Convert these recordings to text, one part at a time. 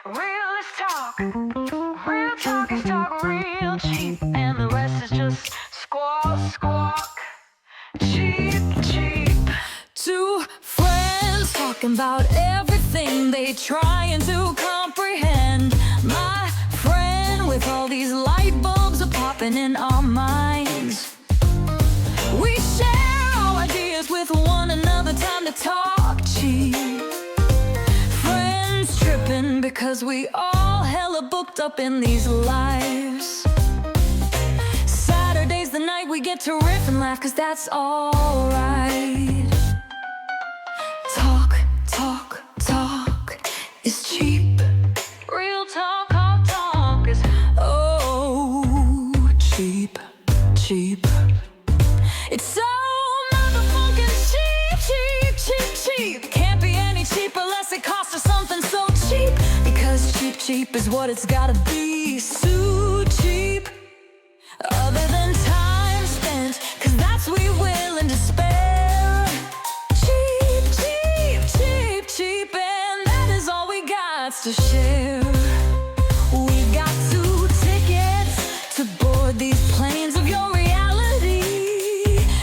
Real is talk. Real talk is talk real cheap. And the rest is just squawk, squawk. Cheep, cheep. Two friends talking about everything they trying to comprehend. My friend, with all these light bulbs are popping in our minds. We share our ideas with one another, time to talk cheap. Friends tripping because we all hella booked up in these lives. Saturday's the night we get to riff and laugh, cause that's alright. Talk, talk, talk is cheap. Real talk, hot talk is Oh, cheap, cheap. It's so motherfucking cheap, cheap, cheap, cheap. Can't be any cheaper unless it costs us something so cheap. Because cheap, cheap is what it's gotta be. So cheap. Other than time spent, cause that's we willing to spare. Cheap, cheap, cheap, cheap. And that is all we got to share. We got 2 tickets to board these planes of your reality.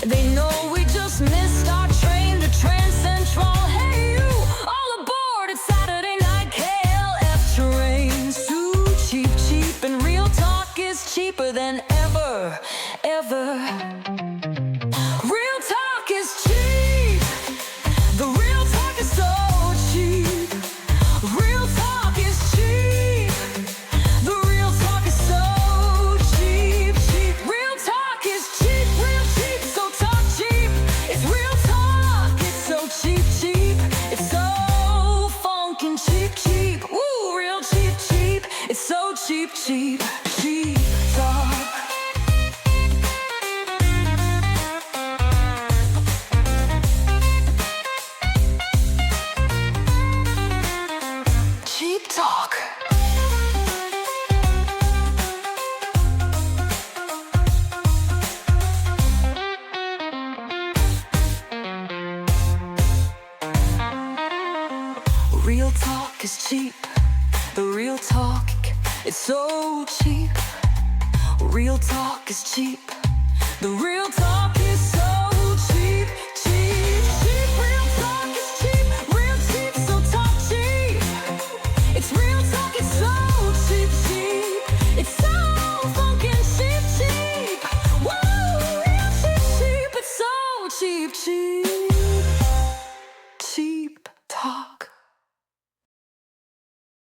They know we just missed our train to Trans Central. Hey you, all aboard, it's Saturday night KLF train. So cheap, cheap, and real talk is cheaper than ever, ever. Real talk is cheap. The real talk is so cheap. Real talk is cheap. The real talk is so cheap, cheap. Real talk is cheap, real cheap. So talk cheap. It's real talk. It's so cheap, cheap. It's so funkin' cheap, cheap. Ooh, real cheap, cheap. It's so cheap, cheap, cheap talk. Cheap talk. Real talk is cheap. The real talk, it's so cheap. Real talk is cheap. The real talk